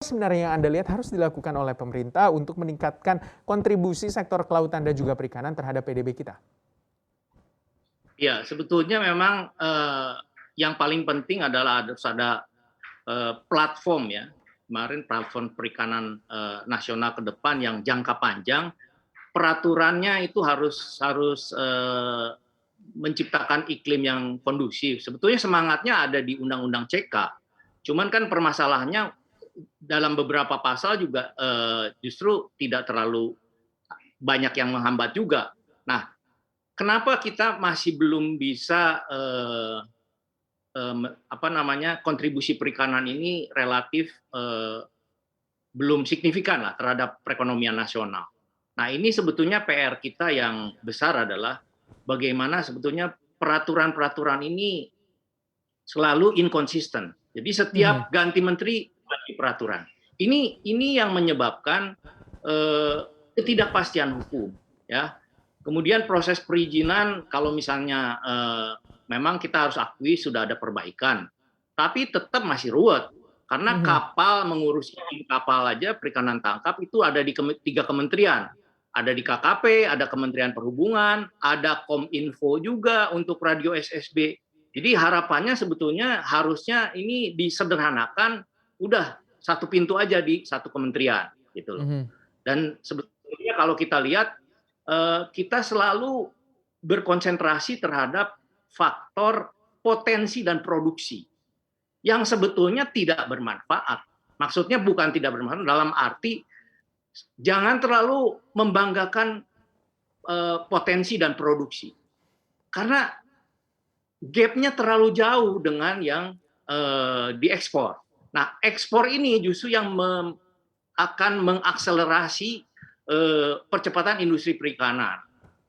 sebenarnya yang Anda lihat harus dilakukan oleh pemerintah untuk meningkatkan kontribusi sektor kelautan dan juga perikanan terhadap PDB kita? Ya, sebetulnya memang yang paling penting adalah harus ada platform ya. Kemarin platform perikanan nasional ke depan yang jangka panjang, peraturannya itu harus menciptakan iklim yang kondusif. Sebetulnya semangatnya ada di Undang-Undang CK. Cuman kan permasalahannya dalam beberapa pasal juga justru tidak terlalu banyak yang menghambat juga. Nah, kenapa kita masih belum bisa kontribusi perikanan ini relatif belum signifikan lah terhadap perekonomian nasional. Nah, ini sebetulnya PR kita yang besar adalah bagaimana sebetulnya peraturan-peraturan ini selalu inkonsisten. Jadi setiap ganti menteri ganti peraturan. Ini yang menyebabkan ketidakpastian hukum, ya. Kemudian proses perizinan kalau misalnya memang kita harus akui sudah ada perbaikan, tapi tetap masih ruwet karena kapal mengurus kapal aja perikanan tangkap itu ada di 3 kementerian. Ada di KKP, ada Kementerian Perhubungan, ada Kominfo juga untuk radio SSB. Jadi harapannya sebetulnya harusnya ini disederhanakan, udah satu pintu aja di satu kementerian gitu loh. Dan sebetulnya kalau kita lihat kita selalu berkonsentrasi terhadap faktor potensi dan produksi yang sebetulnya tidak bermanfaat. Maksudnya bukan tidak bermanfaat dalam arti jangan terlalu membanggakan potensi dan produksi. Karena gap-nya terlalu jauh dengan yang diekspor. Nah, ekspor ini justru yang akan mengakselerasi percepatan industri perikanan.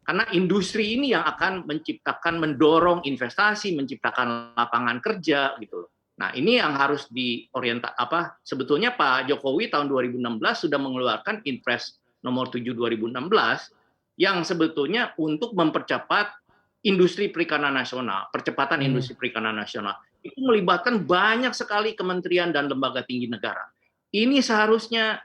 Karena industri ini yang akan menciptakan, mendorong investasi, menciptakan lapangan kerja gitu. Nah, ini yang harus sebetulnya Pak Jokowi tahun 2016 sudah mengeluarkan Inpres nomor 7 2016 yang sebetulnya untuk mempercepat industri perikanan nasional, percepatan industri perikanan nasional. Itu melibatkan banyak sekali kementerian dan lembaga tinggi negara. Ini seharusnya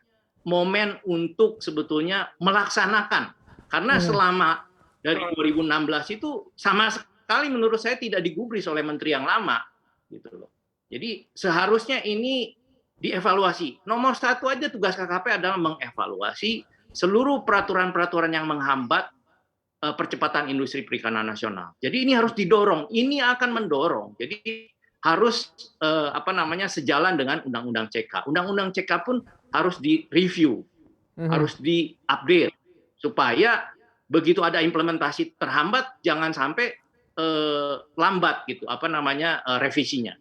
momen untuk sebetulnya melaksanakan. Karena selama dari 2016 itu sama sekali menurut saya tidak digubris oleh menteri yang lama gitu loh. Jadi seharusnya ini dievaluasi. Nomor 1 aja tugas KKP adalah mengevaluasi seluruh peraturan-peraturan yang menghambat percepatan industri perikanan nasional. Jadi ini harus didorong. Ini akan mendorong. Jadi harus sejalan dengan Undang-Undang CK. Undang-Undang CK pun harus direview, harus diupdate supaya begitu ada implementasi terhambat jangan sampai lambat gitu revisinya.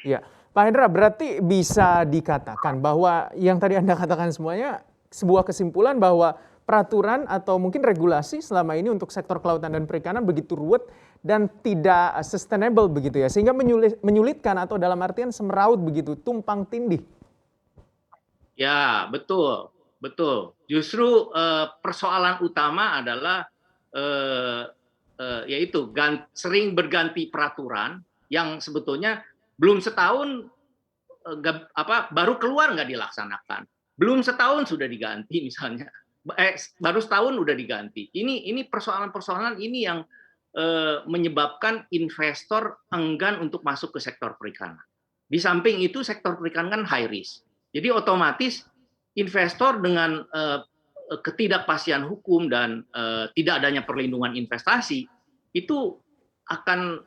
Ya, Pak Hendra, berarti bisa dikatakan bahwa yang tadi Anda katakan semuanya sebuah kesimpulan bahwa peraturan atau mungkin regulasi selama ini untuk sektor kelautan dan perikanan begitu ruwet dan tidak sustainable begitu ya, sehingga menyulitkan atau dalam artian semeraut begitu, tumpang tindih. Ya, betul. Justru persoalan utama adalah yaitu sering berganti peraturan yang sebetulnya belum setahun baru keluar nggak dilaksanakan. Belum setahun sudah diganti misalnya. Baru setahun udah diganti. Ini persoalan-persoalan ini yang menyebabkan investor enggan untuk masuk ke sektor perikanan. Di samping itu sektor perikanan kan high risk. Jadi otomatis investor dengan ketidakpastian hukum dan tidak adanya perlindungan investasi itu akan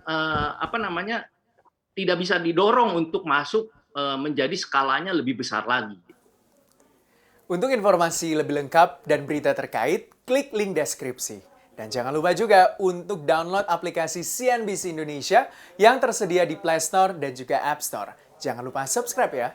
tidak bisa didorong untuk masuk menjadi skalanya lebih besar lagi. Untuk informasi lebih lengkap dan berita terkait, klik link deskripsi. Dan jangan lupa juga untuk download aplikasi CNBC Indonesia yang tersedia di Play Store dan juga App Store. Jangan lupa subscribe ya.